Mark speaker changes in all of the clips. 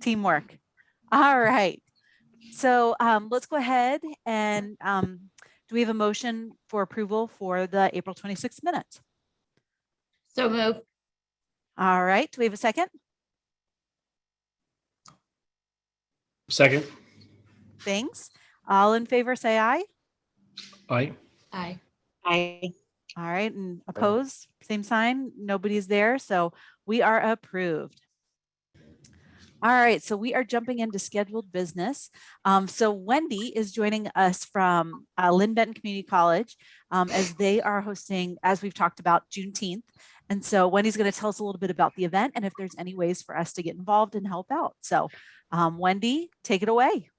Speaker 1: Teamwork. All right. So let's go ahead and do we have a motion for approval for the April 26th minutes?
Speaker 2: So move.
Speaker 1: All right. Do we have a second?
Speaker 3: Second.
Speaker 1: Thanks. All in favor, say aye.
Speaker 3: Aye.
Speaker 2: Aye.
Speaker 4: Aye.
Speaker 1: All right. And opposed, same sign. Nobody's there. So we are approved. All right, so we are jumping into scheduled business. So Wendy is joining us from Lynn Benton Community College as they are hosting, as we've talked about, Juneteenth. And so Wendy's going to tell us a little bit about the event and if there's any ways for us to get involved and help out. So Wendy, take it away.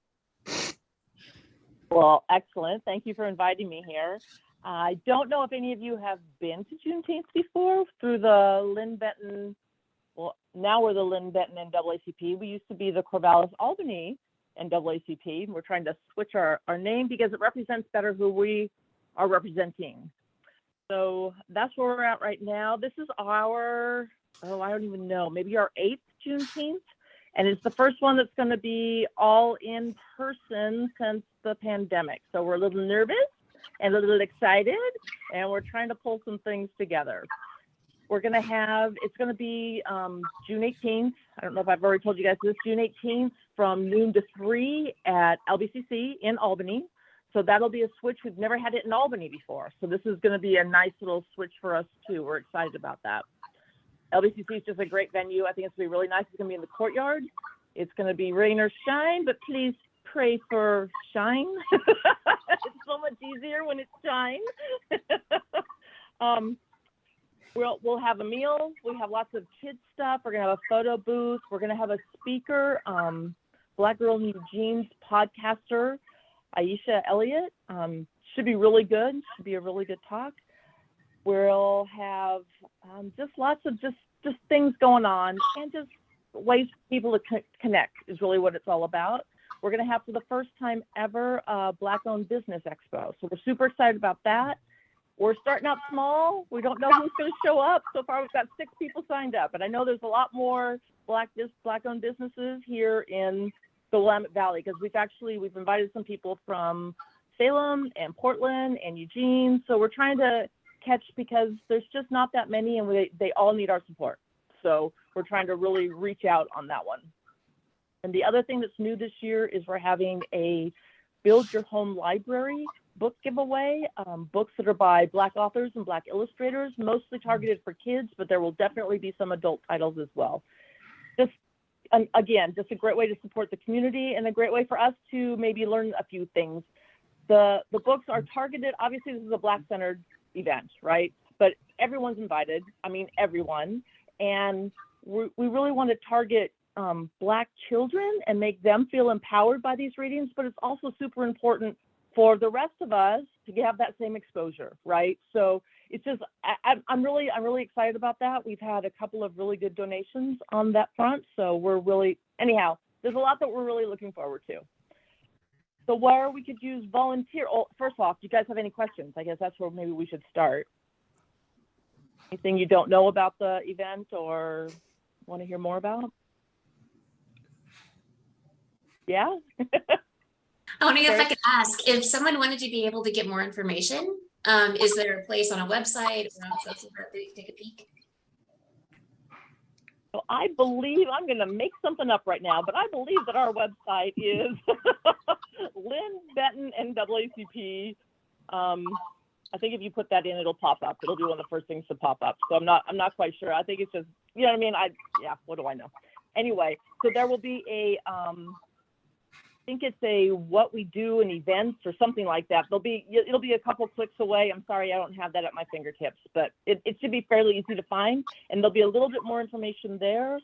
Speaker 5: Well, excellent. Thank you for inviting me here. I don't know if any of you have been to Juneteenth before through the Lynn Benton. Well, now we're the Lynn Benton NAACP. We used to be the Corvallis Albany NAACP. We're trying to switch our name because it represents better who we are representing. So that's where we're at right now. This is our, I don't even know, maybe our 8th Juneteenth. And it's the first one that's going to be all in person since the pandemic. So we're a little nervous and a little excited, and we're trying to pull some things together. We're going to have, it's going to be June 18th. I don't know if I've already told you guys this, June 18th from noon to 3 at LBCC in Albany. So that'll be a switch. We've never had it in Albany before. So this is going to be a nice little switch for us too. We're excited about that. LBCC is just a great venue. I think it's going to be really nice. It's going to be in the courtyard. It's going to be rain or shine, but please pray for shine. It's so much easier when it's shine. We'll have a meal. We have lots of kids stuff. We're gonna have a photo booth. We're gonna have a speaker, Black Girl in Eugene's podcaster, Aisha Elliott. Should be really good. Should be a really good talk. We'll have just lots of just things going on and just ways for people to connect is really what it's all about. We're gonna have for the first time ever a Black-owned business expo. So we're super excited about that. We're starting out small. We don't know who's going to show up. So far, we've got 6 people signed up, but I know there's a lot more Black-owned businesses here in the Willamette Valley because we've invited some people from Salem and Portland and Eugene. So we're trying to catch because there's just not that many, and they all need our support. So we're trying to really reach out on that one. And the other thing that's new this year is we're having a Build Your Home Library book giveaway, books that are by Black authors and Black illustrators, mostly targeted for kids, but there will definitely be some adult titles as well. Again, just a great way to support the community and a great way for us to maybe learn a few things. The books are targeted, obviously this is a Black-centered event, right? But everyone's invited, I mean, everyone. And we really want to target Black children and make them feel empowered by these readings, but it's also super important for the rest of us to have that same exposure, right? So it's just, I'm really excited about that. We've had a couple of really good donations on that front. So we're really, anyhow, there's a lot that we're really looking forward to. So where we could use volunteer, first off, do you guys have any questions? I guess that's where maybe we should start. Anything you don't know about the event or want to hear more about? Yeah.
Speaker 2: I wonder if I could ask if someone wanted to be able to get more information. Is there a place on a website or on social that they can take a peek?
Speaker 5: So I believe I'm going to make something up right now, but I believe that our website is Lynn Benton NAACP. I think if you put that in, it'll pop up. It'll be one of the first things to pop up. So I'm not quite sure. I think it's just, you know what I mean? Yeah, what do I know? Anyway, so there will be a, I think it's a what we do in events or something like that. It'll be a couple clicks away. I'm sorry, I don't have that at my fingertips, but it should be fairly easy to find, and there'll be a little bit more information there.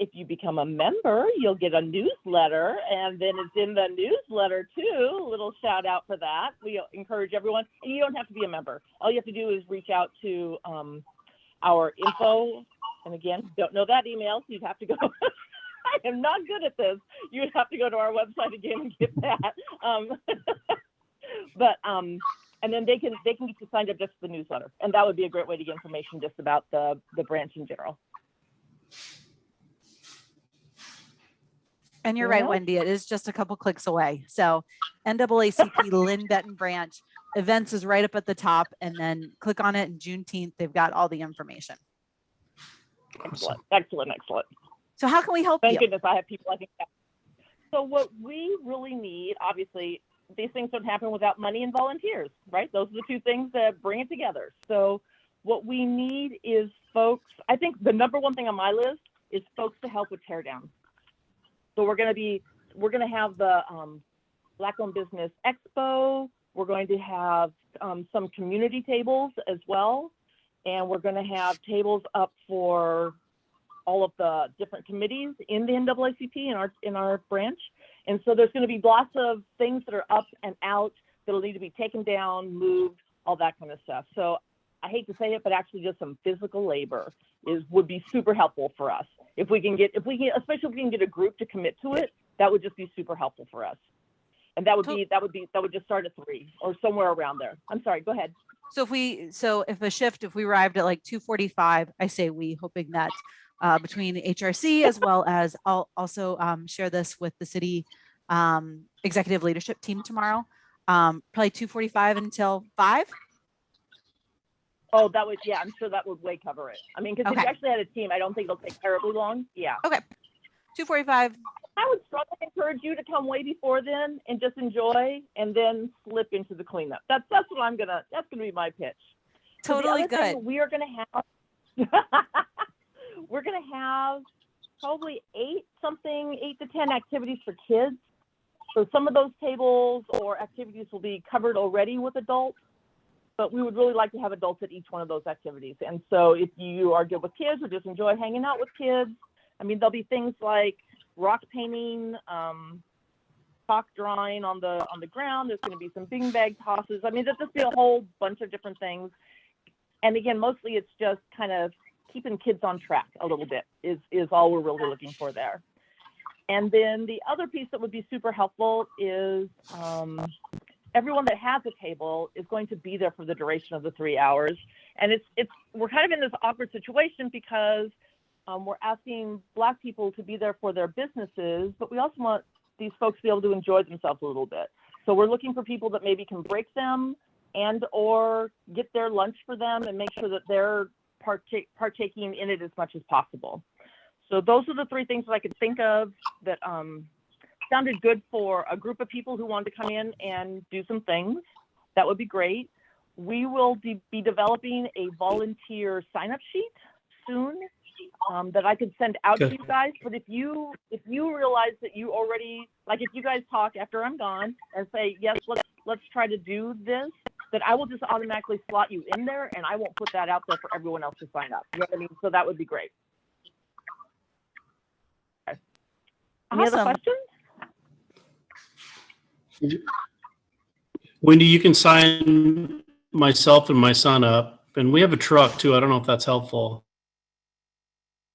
Speaker 5: If you become a member, you'll get a newsletter, and then it's in the newsletter too. A little shout out for that. We encourage everyone, and you don't have to be a member. All you have to do is reach out to our info, and again, don't know that email, so you'd have to go. I am not good at this. You would have to go to our website again and get that. And then they can get you signed up just for the newsletter, and that would be a great way to get information just about the branch in general.
Speaker 1: And you're right,
Speaker 5: Yeah.
Speaker 1: Wendy, it is just a couple clicks away. So NAACP Lynn Benton branch events is right up at the top, and then click on it, and Juneteenth, they've got all the information.
Speaker 5: Excellent, excellent, excellent.
Speaker 1: So how can we help
Speaker 5: Thank
Speaker 1: you?
Speaker 5: goodness I have people I can help. So what we really need, obviously, these things don't happen without money and volunteers, right? Those are the two things that bring it together. So what we need is folks, I think the number one thing on my list is folks to help with tear down. So we're going to have the Black-owned Business Expo. We're going to have some community tables as well. And we're going to have tables up for all of the different committees in the NAACP in our branch. And so there's going to be lots of things that are up and out that'll need to be taken down, moved, all that kind of stuff. So I hate to say it, but actually just some physical labor would be super helpful for us. Especially if we can get a group to commit to it, that would just be super helpful for us. And that would just start at 3 or somewhere around there. I'm sorry, go ahead.
Speaker 1: So if we arrived at like 2:45, I say we, hoping that between HRC as well as I'll also share this with the city executive leadership team tomorrow, probably 2:45 until 5.
Speaker 5: Oh, I'm sure that would way cover it. I mean, because if
Speaker 1: Okay.
Speaker 5: you actually had a team, I don't think it'll take terribly long. Yeah.
Speaker 1: Okay. 2:45.
Speaker 5: I would strongly encourage you to come way before then and just enjoy and then slip into the cleanup. That's what that's gonna be my pitch. So the
Speaker 1: Totally
Speaker 5: other thing
Speaker 1: good.
Speaker 5: we are gonna have we're gonna have probably 8 to 10 activities for kids. So some of those tables or activities will be covered already with adults, but we would really like to have adults at each one of those activities. And so if you are good with kids or just enjoy hanging out with kids, I mean, there'll be things like rock painting, chalk drawing on the ground. There's going to be some beanbag tosses. I mean, there'll just be a whole bunch of different things. And again, mostly it's just kind of keeping kids on track a little bit is all we're really looking for there. And then the other piece that would be super helpful is everyone that has a table is going to be there for the duration of the 3 hours. And we're kind of in this awkward situation because we're asking Black people to be there for their businesses, but we also want these folks to be able to enjoy themselves a little bit. So we're looking for people that maybe can break them and or get their lunch for them and make sure that they're partaking in it as much as possible. So those are the 3 things that I could think of that sounded good for a group of people who wanted to come in and do some things. That would be great. We will be developing a volunteer sign-up sheet soon that I could send out to you guys. But if you realize that you already, like if you guys talk after I'm gone and say, yes, let's try to do this, then I will just automatically slot you in there and I won't put that out there for everyone else to sign up. You know what I mean? So that would be great. Okay. Any other
Speaker 1: Awesome.
Speaker 5: questions?
Speaker 3: Wendy, you can sign myself and my son up, and we have a truck too. I don't know if that's helpful.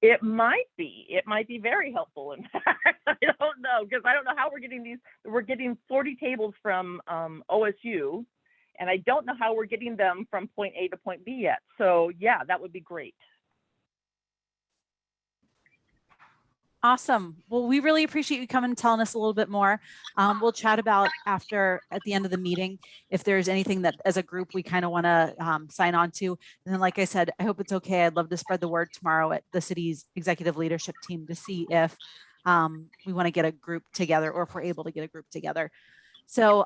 Speaker 5: It might be very helpful. In fact, I don't know, because I don't know how we're getting these. We're getting 40 tables from OSU, and I don't know how we're getting them from point A to point B yet. So yeah, that would be great.
Speaker 1: Awesome. Well, we really appreciate you coming and telling us a little bit more. We'll chat about at the end of the meeting, if there's anything that as a group we kind of want to sign on to. And then, like I said, I hope it's okay. I'd love to spread the word tomorrow at the city's executive leadership team to see if we want to get a group together or if we're able to get a group together. So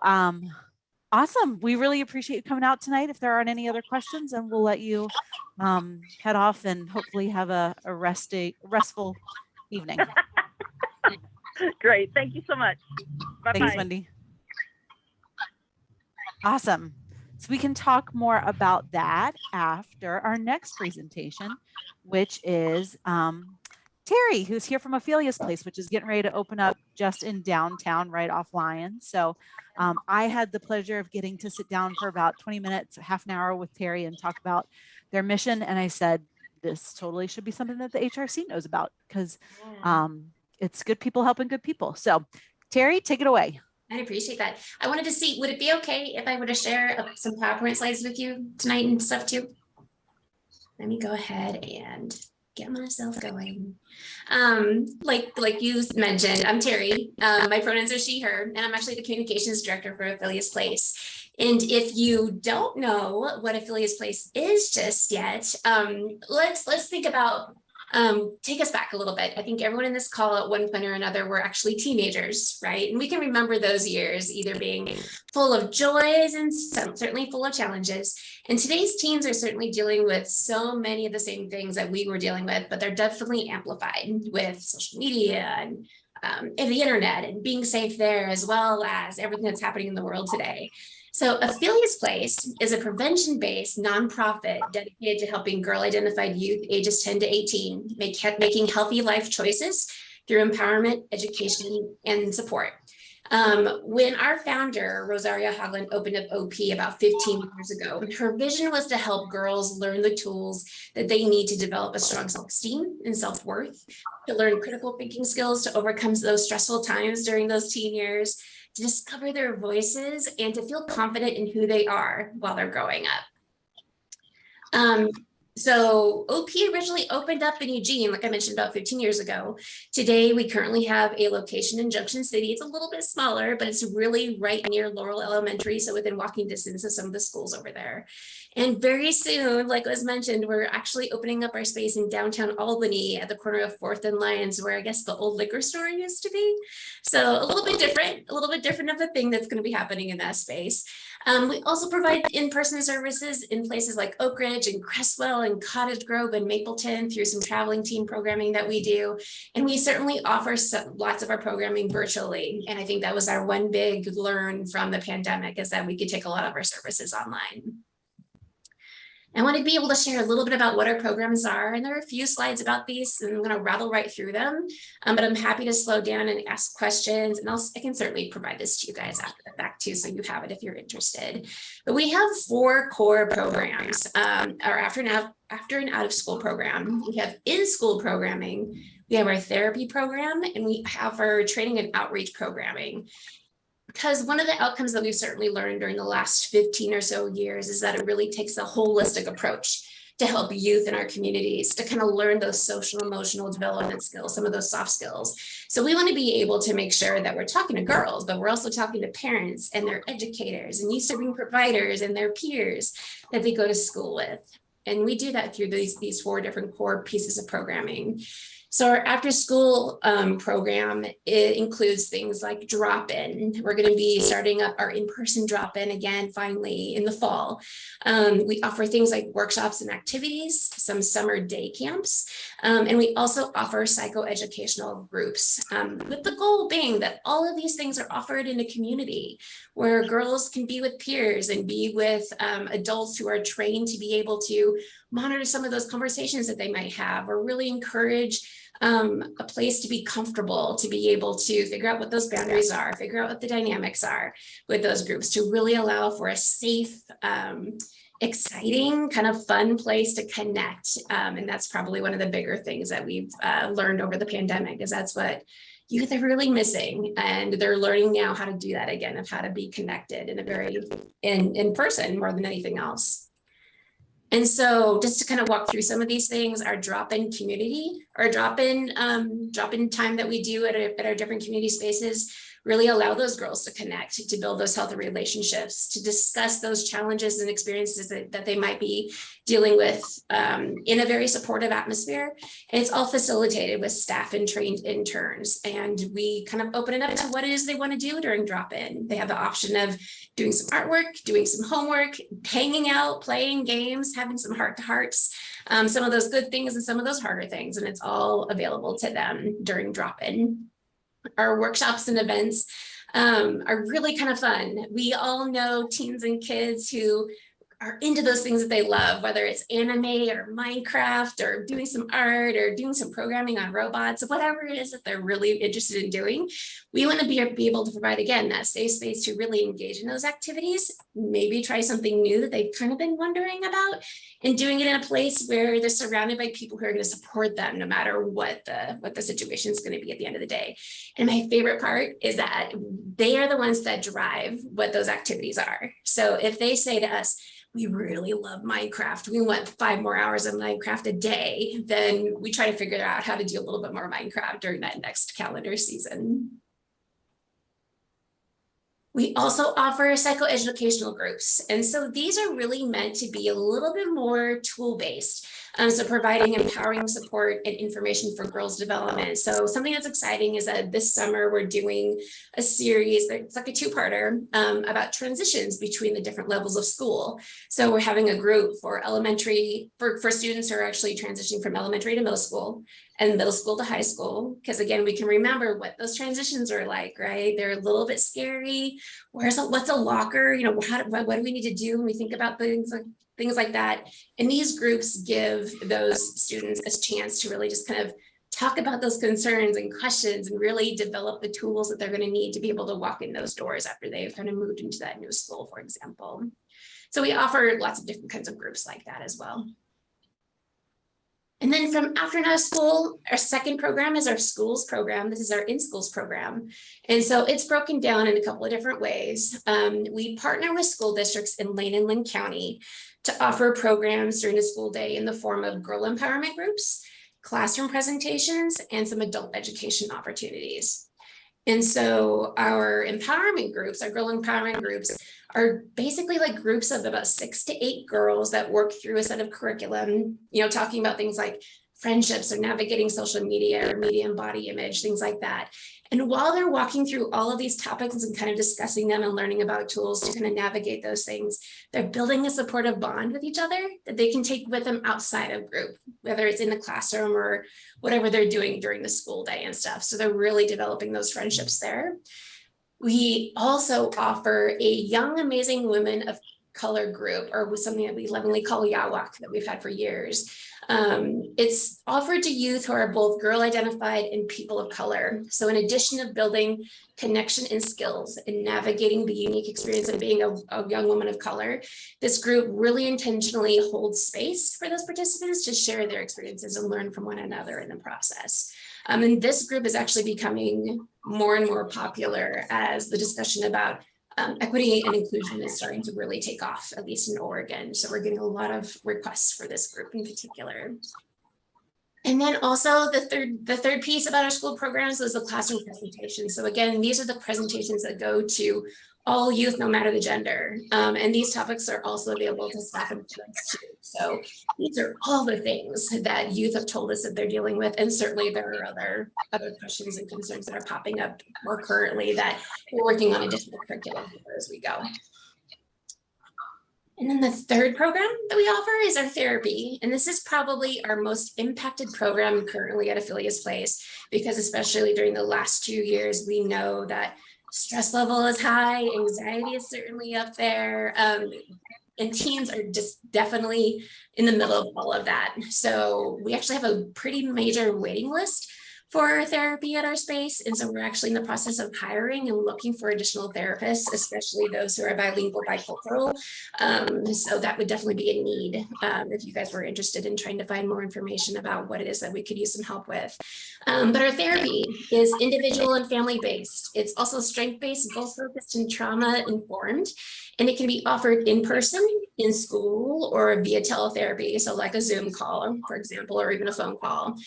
Speaker 1: awesome. We really appreciate you coming out tonight. If there aren't any other questions, and we'll let you head off and hopefully have a restful evening.
Speaker 5: Great. Thank you so much. Bye-bye.
Speaker 1: Thanks, Wendy. Awesome. So we can talk more about that after our next presentation, which is Terry, who's here from Ophelia's Place, which is getting ready to open up just in downtown right off Lyons. So I had the pleasure of getting to sit down for about 20 minutes, half an hour with Terry and talk about their mission. And I said, this totally should be something that the HRC knows about because it's good people helping good people. So Terry, take it away.
Speaker 2: I'd appreciate that. I wanted to see, would it be okay if I were to share some PowerPoint slides with you tonight and stuff too? Let me go ahead and get myself going. Like you mentioned, I'm Terry. My pronouns are she, her, and I'm actually the communications director for Affiliates Place. And if you don't know what Affiliates Place is just yet, let's think about, take us back a little bit. I think everyone in this call at one point or another were actually teenagers, right? And we can remember those years either being full of joys and certainly full of challenges. And today's teens are certainly dealing with so many of the same things that we were dealing with, but they're definitely amplified with social media and the internet and being safe there, as well as everything that's happening in the world today. So Affiliates Place is a prevention-based nonprofit dedicated to helping girl-identified youth ages 10 to 18 making healthy life choices through empowerment, education, and support. When our founder, Rosaria Haglund, opened up OP about 15 years ago, her vision was to help girls learn the tools that they need to develop a strong self-esteem and self-worth, to learn critical thinking skills to overcome those stressful times during those teen years, to discover their voices, and to feel confident in who they are while they're growing up. So OP originally opened up in Eugene, like I mentioned, about 15 years ago. Today, we currently have a location in Junction City. It's a little bit smaller, but it's really right near Laurel Elementary, so within walking distance of some of the schools over there. And very soon, like was mentioned, we're actually opening up our space in downtown Albany at the corner of 4th and Lyons, where I guess the old liquor store used to be. So a little bit different of a thing that's going to be happening in that space. We also provide in-person services in places like Oak Ridge and Crestwell and Cottage Grove and Mapleton through some traveling team programming that we do. And we certainly offer lots of our programming virtually. And I think that was our one big learn from the pandemic, is that we could take a lot of our services online. I want to be able to share a little bit about what our programs are, and there are a few slides about these, and I'm going to rattle right through them, but I'm happy to slow down and ask questions, and I can certainly provide this to you guys after the fact too, so you have it if you're interested. But we have 4 core programs, our after and out of school program. We have in-school programming, we have our therapy program, and we have our training and outreach programming. Because one of the outcomes that we've certainly learned during the last 15 or so years is that it really takes a holistic approach to help youth in our communities to kind of learn those social emotional development skills, some of those soft skills. So we want to be able to make sure that we're talking to girls, but we're also talking to parents and their educators and youth serving providers and their peers that they go to school with. And we do that through these 4 different core pieces of programming. So our after school program, it includes things like drop-in. We're going to be starting up our in-person drop-in again, finally in the fall. We offer things like workshops and activities, some summer day camps, and we also offer psychoeducational groups, with the goal being that all of these things are offered in a community where girls can be with peers and be with adults who are trained to be able to monitor some of those conversations that they might have, or really encourage a place to be comfortable, to be able to figure out what those boundaries are, figure out what the dynamics are with those groups, to really allow for a safe, exciting, kind of fun place to connect. And that's probably one of the bigger things that we've learned over the pandemic, is that's what youth are really missing. And they're learning now how to do that again, of how to be connected in a very in person more than anything else. And so just to kind of walk through some of these things, our drop-in community, or drop-in time that we do at our different community spaces really allow those girls to connect, to build those healthy relationships, to discuss those challenges and experiences that they might be dealing with in a very supportive atmosphere. And it's all facilitated with staff and trained interns. And we kind of open it up to what it is they want to do during drop-in. They have the option of doing some artwork, doing some homework, hanging out, playing games, having some heart-to-hearts, some of those good things and some of those harder things. And it's all available to them during drop-in. Our workshops and events are really kind of fun. We all know teens and kids who are into those things that they love, whether it's anime or Minecraft or doing some art or doing some programming on robots, whatever it is that they're really interested in doing. We want to be able to provide, again, that safe space to really engage in those activities, maybe try something new that they've kind of been wondering about, and doing it in a place where they're surrounded by people who are going to support them no matter what the situation is going to be at the end of the day. And my favorite part is that they are the ones that drive what those activities are. So if they say to us, we really love Minecraft. We want 5 more hours of Minecraft a day. Then we try to figure out how to do a little bit more Minecraft during that next calendar season. We also offer psychoeducational groups. And so these are really meant to be a little bit more tool-based. So providing empowering support and information for girls' development. So something that's exciting is that this summer we're doing a series, it's like a 2-parter about transitions between the different levels of school. So we're having a group for elementary, for students who are actually transitioning from elementary to middle school and middle school to high school. Because again, we can remember what those transitions are like, right? They're a little bit scary. What's a locker? You know, what do we need to do when we think about things like that? And these groups give those students a chance to really just kind of talk about those concerns and questions and really develop the tools that they're going to need to be able to walk in those doors after they've kind of moved into that new school, for example. So we offer lots of different kinds of groups like that as well. And then from after now school, our second program is our schools program. This is our in-schools program. And so it's broken down in a couple of different ways. We partner with school districts in Lane and Lynn County to offer programs during the school day in the form of girl empowerment groups, classroom presentations, and some adult education opportunities. And so our empowerment groups, our girl empowerment groups, are basically like groups of about 6 to 8 girls that work through a set of curriculum, you know, talking about things like friendships or navigating social media or media and body image, things like that. And while they're walking through all of these topics and kind of discussing them and learning about tools to kind of navigate those things, they're building a supportive bond with each other that they can take with them outside of group, whether it's in the classroom or whatever they're doing during the school day and stuff. So they're really developing those friendships there. We also offer a young, amazing women of color group, or with something that we lovingly call Yawak, that we've had for years. It's offered to youth who are both girl identified and people of color. So in addition to building connection and skills and navigating the unique experience of being a young woman of color, this group really intentionally holds space for those participants to share their experiences and learn from one another in the process. And this group is actually becoming more and more popular as the discussion about equity and inclusion is starting to really take off, at least in Oregon. So we're getting a lot of requests for this group in particular. And then also the third piece about our school programs is the classroom presentation. So again, these are the presentations that go to all youth, no matter the gender. And these topics are also available to staff and parents too. So these are all the things that youth have told us that they're dealing with. And certainly there are other questions and concerns that are popping up more currently that we're working on additional curriculum for as we go. And then the third program that we offer is our therapy. And this is probably our most impacted program currently at Ophelia's Place, because especially during the last 2 years, we know that stress level is high, anxiety is certainly up there, and teens are just definitely in the middle of all of that. So we actually have a pretty major waiting list for therapy at our space. And so we're actually in the process of hiring and looking for additional therapists, especially those who are bilingual, bicultural. So that would definitely be a need if you guys were interested in trying to find more information about what it is that we could use some help with. But our therapy is individual and family-based. It's also strength-based, goal-focused, and trauma-informed. And it can be offered in person, in school, or via teletherapy. So like a Zoom call, for example, or even a phone call.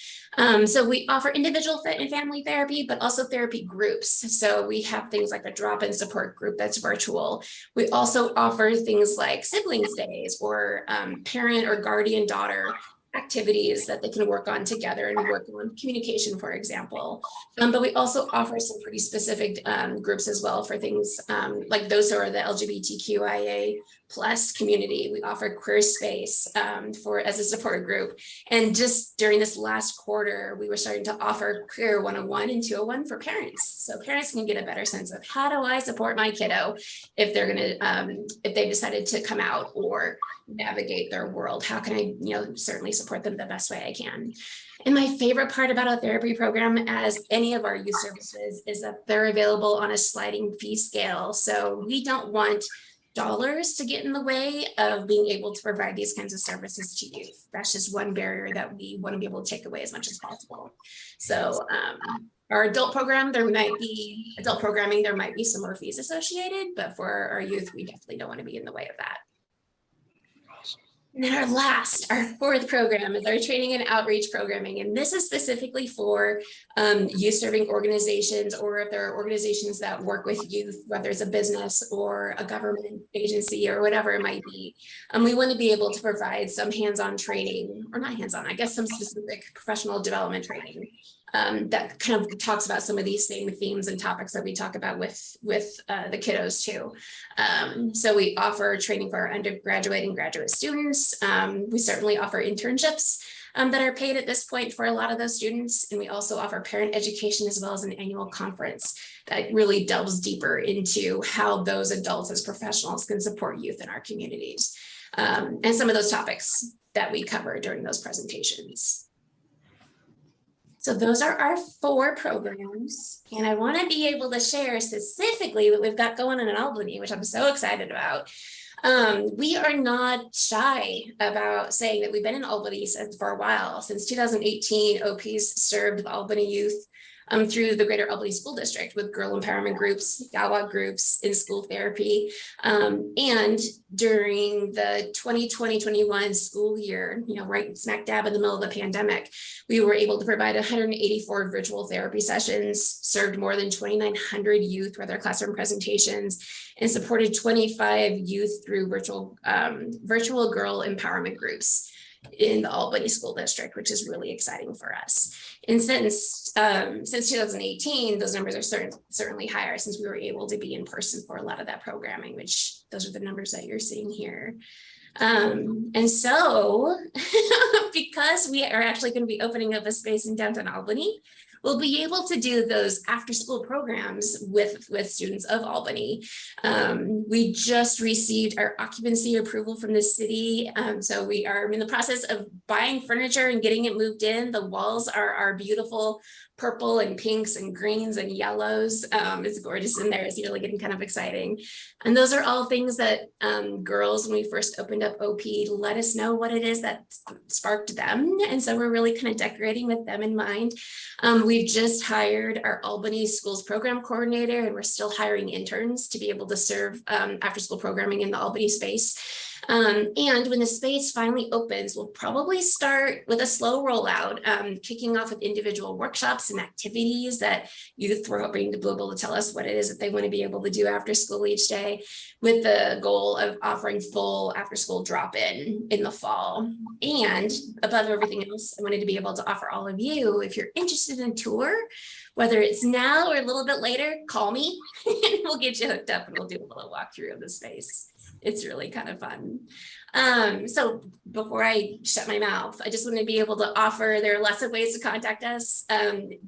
Speaker 2: So we offer individual and family therapy, but also therapy groups. So we have things like a drop-in support group that's virtual. We also offer things like siblings days or parent or guardian daughter activities that they can work on together and work on communication, for example. But we also offer some pretty specific groups as well for things like those who are the LGBTQIA plus community. We offer queer space as a support group. And just during this last quarter, we were starting to offer Queer 101 and 201 for parents. So parents can get a better sense of how do I support my kiddo if they're gonna, if they decided to come out or navigate their world. How can I, certainly support them the best way I can. And my favorite part about a therapy program, as any of our youth services, is that they're available on a sliding fee scale. So we don't want dollars to get in the way of being able to provide these kinds of services to youth. That's just one barrier that we want to be able to take away as much as possible. So our adult program, there might be some more fees associated, but for our youth, we definitely don't want to be in the way of that. And then our fourth program is our training and outreach programming. And this is specifically for youth serving organizations, or if there are organizations that work with youth, whether it's a business or a government agency or whatever it might be. We want to be able to provide some hands-on training, or not hands-on, I guess some specific professional development training that kind of talks about some of these same themes and topics that we talk about with the kiddos too. So we offer training for our undergraduate and graduate students. We certainly offer internships that are paid at this point for a lot of those students. And we also offer parent education, as well as an annual conference that really delves deeper into how those adults as professionals can support youth in our communities. And some of those topics that we cover during those presentations. So those are our 4 programs, and I want to be able to share specifically what we've got going on in Albany, which I'm so excited about. We are not shy about saying that we've been in Albany for a while. Since 2018, OP's served the Albany youth through the Greater Albany School District with girl empowerment groups, GAWA groups, in-school therapy. And during the 2020-21 school year, right smack dab in the middle of the pandemic, we were able to provide 184 virtual therapy sessions, served more than 2,900 youth with our classroom presentations, and supported 25 youth through virtual girl empowerment groups in the Albany School District, which is really exciting for us. And since 2018, those numbers are certainly higher, since we were able to be in person for a lot of that programming, which those are the numbers that you're seeing here. And so because we are actually going to be opening up a space in downtown Albany, we'll be able to do those after school programs with students of Albany. We just received our occupancy approval from the city. So we are in the process of buying furniture and getting it moved in. The walls are beautiful purple and pinks and greens and yellows. It's gorgeous in there. It's really getting kind of exciting. And those are all things that girls, when we first opened up OP, let us know what it is that sparked them. And so we're really kind of decorating with them in mind. We've just hired our Albany Schools Program Coordinator, and we're still hiring interns to be able to serve after school programming in the Albany space. And when the space finally opens, we'll probably start with a slow rollout, kicking off with individual workshops and activities that youth were hoping to be able to tell us what it is that they want to be able to do after school each day, with the goal of offering full after school drop-in in the fall. And above everything else, I wanted to be able to offer all of you, if you're interested in a tour, whether it's now or a little bit later, call me and we'll get you hooked up and we'll do a little walkthrough of the space. It's really kind of fun. So before I shut my mouth, I just want to be able to offer, there are lots of ways to contact us.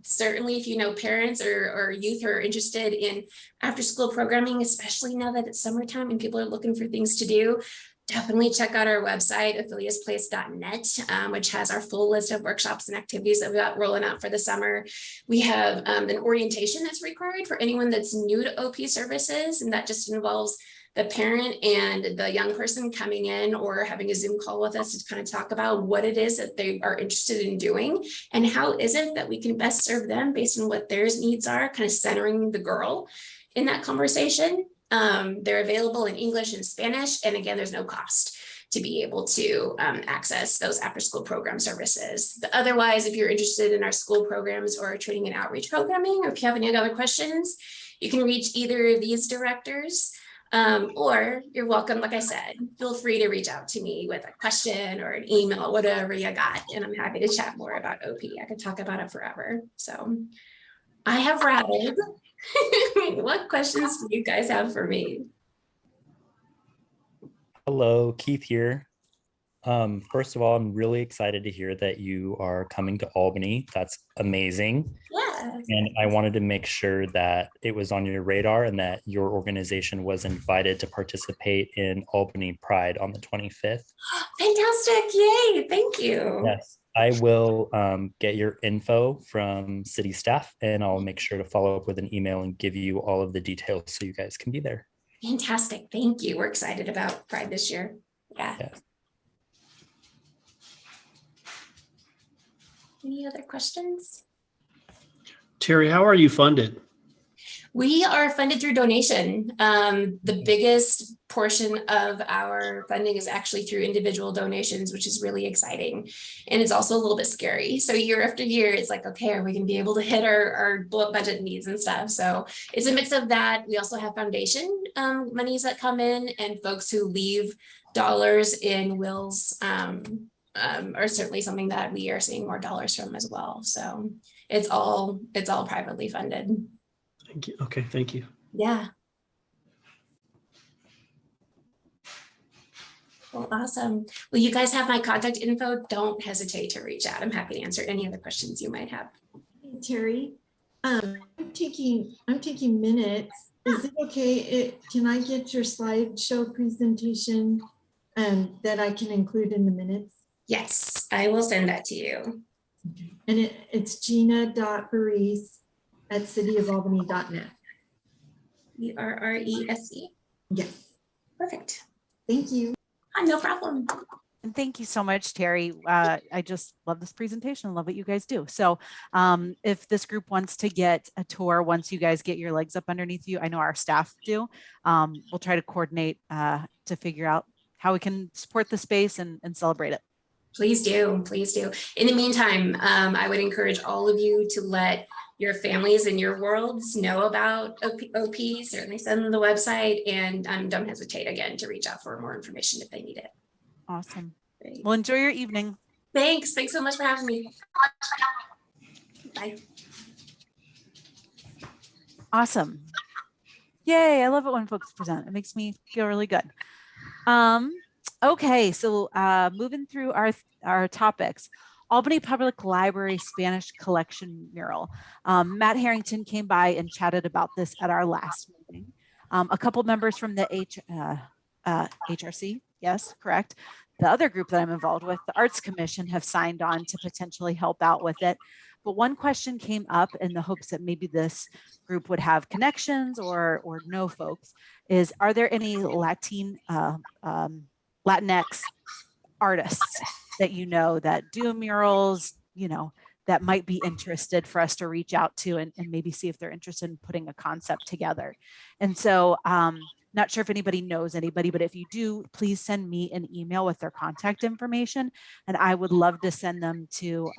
Speaker 2: Certainly if you know parents or youth who are interested in after school programming, especially now that it's summertime and people are looking for things to do, definitely check out our website, aphiliasplace.net, which has our full list of workshops and activities that we got rolling out for the summer. We have an orientation that's required for anyone that's new to OP services, and that just involves the parent and the young person coming in or having a Zoom call with us to kind of talk about what it is that they are interested in doing and how is it that we can best serve them based on what their needs are, kind of centering the girl in that conversation. They're available in English and Spanish, and again, there's no cost to be able to access those after school program services. But otherwise, if you're interested in our school programs or training and outreach programming, or if you have any other questions, you can reach either of these directors. Or you're welcome, like I said, feel free to reach out to me with a question or an email, whatever you got, and I'm happy to chat more about OP. I could talk about it forever. So I have rattled. What questions do you guys have for me?
Speaker 4: Hello, Keith here. First of all, I'm really excited to hear that you are coming to Albany. That's amazing.
Speaker 2: Yeah.
Speaker 4: And I wanted to make sure that it was on your radar and that your organization was invited to participate in Albany Pride on the 25th.
Speaker 2: Fantastic. Yay. Thank you.
Speaker 4: Yes, I will get your info from city staff, and I'll make sure to follow up with an email and give you all of the details so you guys can be there.
Speaker 2: Fantastic. Thank you. We're excited about Pride this year. Yeah.
Speaker 4: Yes.
Speaker 2: Any other questions?
Speaker 3: Terry, how are you funded?
Speaker 2: We are funded through donation. The biggest portion of our funding is actually through individual donations, which is really exciting. And it's also a little bit scary. So year after year, it's like, okay, are we going to be able to hit our budget needs and stuff? So it's a mix of that. We also have foundation monies that come in, and folks who leave dollars in wills are certainly something that we are seeing more dollars from as well. So it's all privately funded.
Speaker 3: Thank you. Okay, thank you.
Speaker 2: Yeah. Well, awesome. Well, you guys have my contact info. Don't hesitate to reach out. I'm happy to answer any other questions you might have.
Speaker 6: Hey, Terry, I'm taking minutes. Is it okay? Can I get your slideshow presentation that I can include in the minutes?
Speaker 2: Yes, I will send that to you.
Speaker 6: And it's gina.Barese@cityofalbany.net.
Speaker 2: Barrese.
Speaker 6: Yes.
Speaker 2: Perfect.
Speaker 6: Thank you.
Speaker 2: No problem.
Speaker 1: And thank you so much, Terry. I just love this presentation. Love what you guys do. So if this group wants to get a tour, once you guys get your legs up underneath you, I know our staff do, we'll try to coordinate to figure out how we can support the space and celebrate it.
Speaker 2: Please do. Please do. In the meantime, I would encourage all of you to let your families and your worlds know about OP. Certainly send them the website, and don't hesitate again to reach out for more information if they need it.
Speaker 1: Awesome.
Speaker 2: Great.
Speaker 1: Well, enjoy your evening.
Speaker 2: Thanks. Thanks so much for having me. Bye.
Speaker 1: Awesome. Yay. I love it when folks present. It makes me feel really good. Okay, so moving through our topics. Albany Public Library Spanish Collection Mural. Matt Harrington came by and chatted about this at our last meeting. A couple members from the HRC, yes, correct. The other group that I'm involved with, the Arts Commission, have signed on to potentially help out with it. But one question came up in the hopes that maybe this group would have connections or know folks is, are there any Latinx artists that you know that do murals, that might be interested for us to reach out to and maybe see if they're interested in putting a concept together. And so not sure if anybody knows anybody, but if you do, please send me an email with their contact information, and I would love to send them to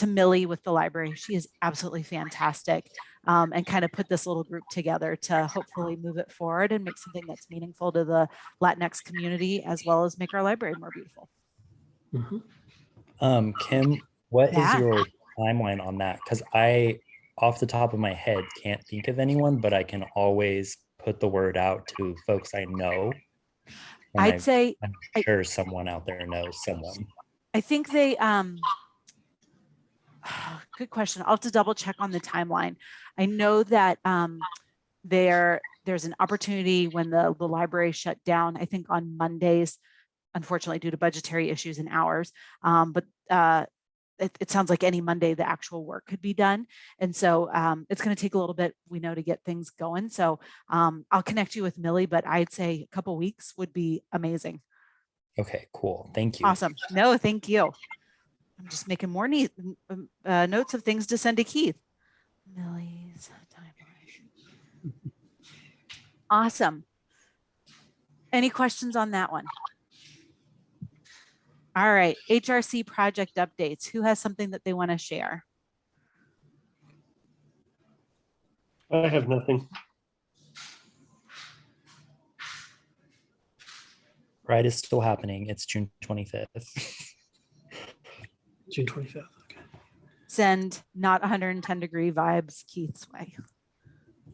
Speaker 1: Millie with the library. She is absolutely fantastic, and kind of put this little group together to hopefully move it forward and make something that's meaningful to the Latinx community, as well as make our library more beautiful.
Speaker 3: Mm-hmm.
Speaker 4: Kim, what is
Speaker 1: Yeah.
Speaker 4: your timeline on that? Because I, off the top of my head, can't think of anyone, but I can always put the word out to folks I know. And
Speaker 1: I'd say,
Speaker 4: I'm sure someone out there knows someone.
Speaker 1: I think they, good question. I'll have to double check on the timeline. I know that there's an opportunity when the library shut down, I think on Mondays, unfortunately due to budgetary issues and hours. But it sounds like any Monday the actual work could be done. And so it's going to take a little bit, we know, to get things going. So I'll connect you with Millie, but I'd say a couple weeks would be amazing.
Speaker 4: Okay, cool. Thank you.
Speaker 1: Awesome. No, thank you. I'm just making more notes of things to send to Keith. Millie's timeline. Awesome. Any questions on that one? All right, HRC project updates. Who has something that they want to share?
Speaker 3: I have nothing.
Speaker 4: Pride is still happening. It's June 25th.
Speaker 3: June 25th. Okay.
Speaker 1: Send not 110-degree vibes Keith's way.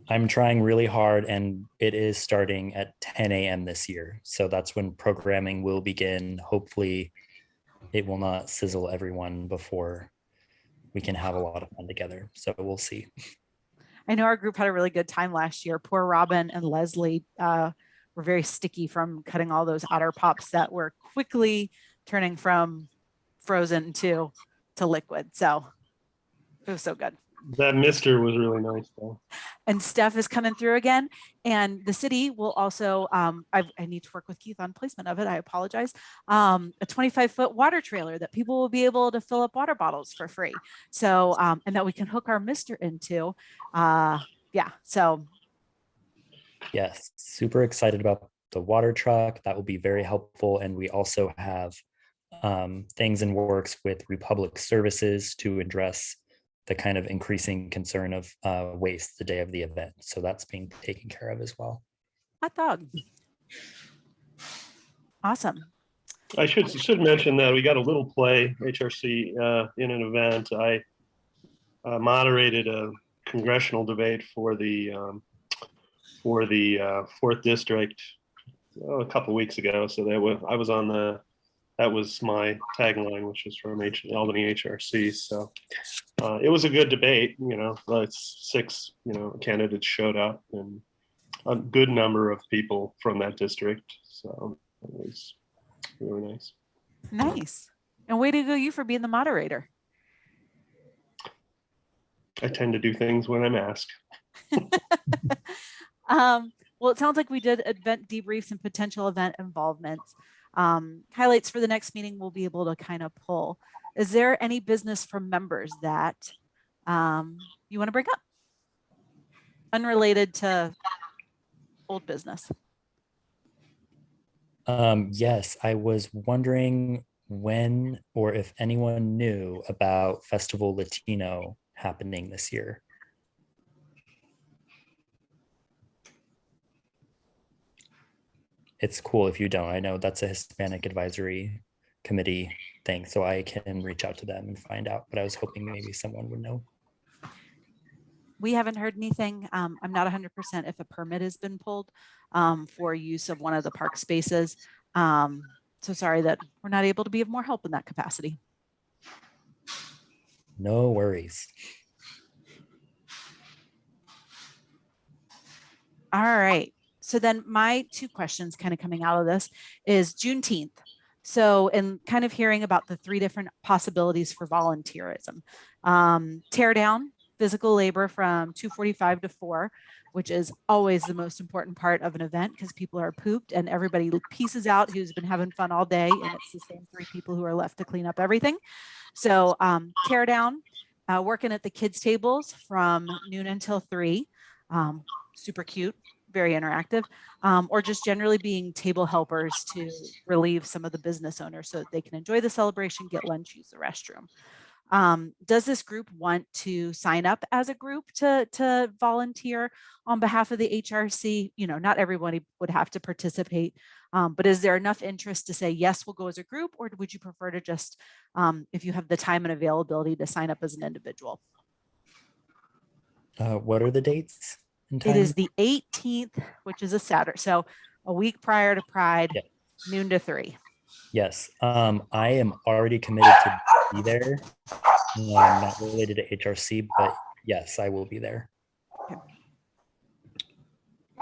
Speaker 4: I'm trying really hard, and it is starting at 10 a.m. this year. So that's when programming will begin. Hopefully it will not sizzle everyone before we can have a lot of fun together. So we'll see.
Speaker 1: I know our group had a really good time last year. Poor Robin and Leslie were very sticky from cutting all those otter pops that were quickly turning from frozen to liquid. So it was so good.
Speaker 7: That mister was really nice though.
Speaker 1: And Steph is coming through again. And the city will also, I need to work with Keith on placement of it. I apologize. A 25-foot water trailer that people will be able to fill up water bottles for free. So, and that we can hook our mister into. Yeah, so.
Speaker 4: Yes, super excited about the water truck. That will be very helpful. And we also have things in works with Republic Services to address the kind of increasing concern of waste the day of the event. So that's being taken care of as well.
Speaker 1: Hot dog. Awesome.
Speaker 7: I should mention that we got a little play HRC in an event. I moderated a congressional debate for the 4th district a couple weeks ago. So I was on that was my tagline, which was from Albany HRC. So it was a good debate. Like 6 candidates showed up, and a good number of people from that district. So it was really nice.
Speaker 1: Nice. And way to go you for being the moderator.
Speaker 7: I tend to do things when I'm asked.
Speaker 1: Well, it sounds like we did event debriefs and potential event involvements. Highlights for the next meeting we'll be able to kind of pull. Is there any business from members that you want to bring up? Unrelated to old business.
Speaker 4: Yes, I was wondering when or if anyone knew about Festival Latino happening this year. It's cool if you don't. I know that's a Hispanic Advisory Committee thing, so I can reach out to them and find out, but I was hoping maybe someone would know.
Speaker 1: We haven't heard anything. I'm not 100% if a permit has been pulled for use of one of the park spaces. So sorry that we're not able to be of more help in that capacity.
Speaker 4: No worries.
Speaker 1: All right. So then my 2 questions kind of coming out of this is Juneteenth. So, and kind of hearing about the 3 different possibilities for volunteerism. Tear down, physical labor from 2:45 to 4, which is always the most important part of an event because people are pooped and everybody pieces out who's been having fun all day, and it's the same 3 people who are left to clean up everything. So tear down, working at the kids' tables from noon until 3, super cute, very interactive, or just generally being table helpers to relieve some of the business owners so that they can enjoy the celebration, get lunch, use the restroom. Does this group want to sign up as a group to volunteer on behalf of the HRC? Not everybody would have to participate, but is there enough interest to say, yes, we'll go as a group, or would you prefer to just, if you have the time and availability, to sign up as an individual?
Speaker 4: What are the dates and
Speaker 1: It is
Speaker 4: time?
Speaker 1: the 18th, which is a Saturday. So a week prior to Pride,
Speaker 4: Yeah.
Speaker 1: noon to 3.
Speaker 4: Yes, I am already committed to be there. Not related to HRC, but yes, I will be there.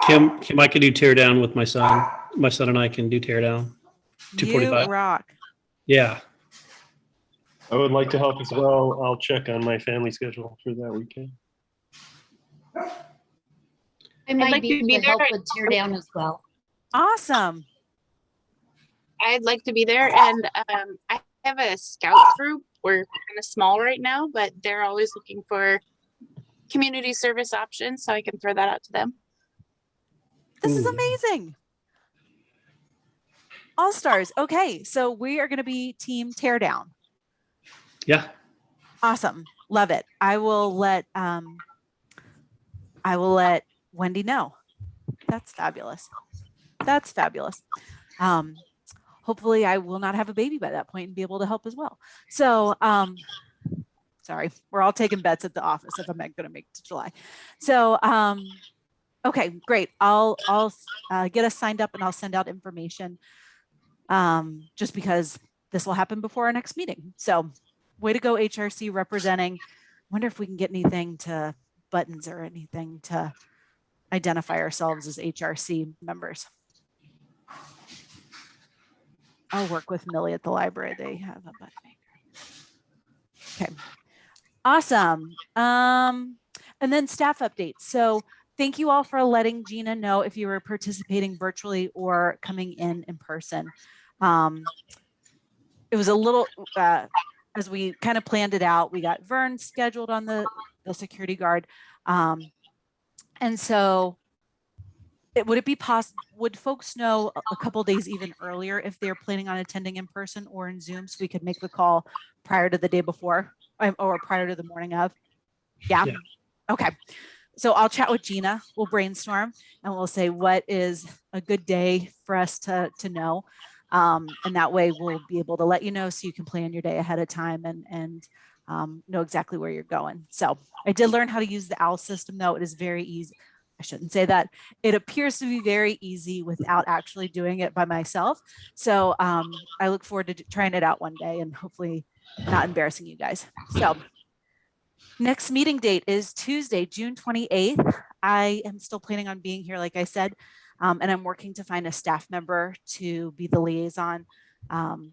Speaker 3: Kim, I can do tear down with my son. My son and I can do tear down.
Speaker 1: You
Speaker 3: 2:45.
Speaker 1: rock.
Speaker 3: Yeah.
Speaker 7: I would like to help as well. I'll check on my family schedule for that weekend.
Speaker 8: I might
Speaker 9: like
Speaker 8: be
Speaker 9: to
Speaker 8: able
Speaker 9: be
Speaker 8: to help
Speaker 9: there.
Speaker 8: with tear down as well.
Speaker 1: Awesome.
Speaker 9: I'd like to be there, and I have a scout group. We're kind of small right now, but they're always looking for community service options, so I can throw that out to them.
Speaker 1: This is
Speaker 3: Ooh.
Speaker 1: amazing. All stars. Okay, so we are going to be team tear down.
Speaker 3: Yeah.
Speaker 1: Awesome. Love it. I will let Wendy know. That's fabulous. That's fabulous. Hopefully I will not have a baby by that point and be able to help as well. So, sorry, we're all taking bets at the office if I'm not going to make it to July. So, okay, great. I'll get us signed up and I'll send out information just because this will happen before our next meeting. So way to go, HRC representing. Wonder if we can get anything to buttons or anything to identify ourselves as HRC members. I'll work with Millie at the library. They have a button maker. Okay. Awesome. And then staff updates. So thank you all for letting Gina know if you were participating virtually or coming in person. It was a little, as we kind of planned it out, we got Vern scheduled on the security guard. And so would it be possible, would folks know a couple days even earlier if they're planning on attending in person or in Zoom, so we could make the call prior to the day before or prior to the morning of? Yeah. Okay. So I'll chat with Gina, we'll brainstorm, and we'll say what is a good day for us to know. And that way we'll be able to let you know so you can plan your day ahead of time and know exactly where you're going. So I did learn how to use the OWL system, though. It is very easy. I shouldn't say that. It appears to be very easy without actually doing it by myself. So I look forward to trying it out one day and hopefully not embarrassing you guys. So next meeting date is Tuesday, June 28th. I am still planning on being here, like I said, and I'm working to find a staff member to be the liaison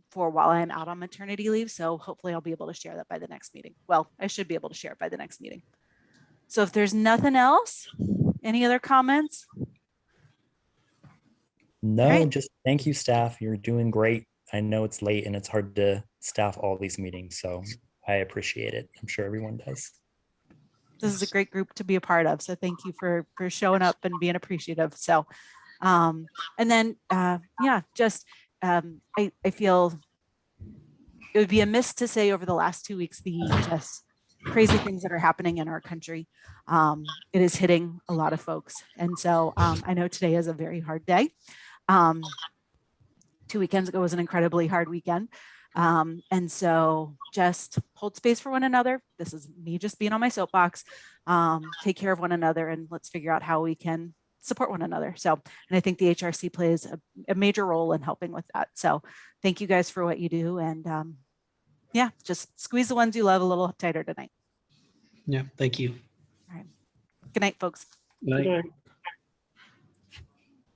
Speaker 1: for while I'm out on maternity leave. So hopefully I'll be able to share that by the next meeting. Well, I should be able to share it by the next meeting. So if there's nothing else, any other comments?
Speaker 4: No,
Speaker 1: Right.
Speaker 4: just thank you, staff. You're doing great. I know it's late and it's hard to staff all these meetings, so I appreciate it. I'm sure everyone does.
Speaker 1: This is a great group to be a part of. So thank you for showing up and being appreciative. So, and then, yeah, just, I feel it would be amiss to say over the last 2 weeks, the just crazy things that are happening in our country. It is hitting a lot of folks. And so I know today is a very hard day. 2 weekends ago was an incredibly hard weekend. And so just hold space for one another. This is me just being on my soapbox. Take care of one another and let's figure out how we can support one another. So, and I think the HRC plays a major role in helping with that. So thank you guys for what you do. And yeah, just squeeze the ones you love a little tighter tonight.
Speaker 3: Yeah, thank you.
Speaker 1: All right. Good night, folks.
Speaker 3: Good night.
Speaker 7: Good night.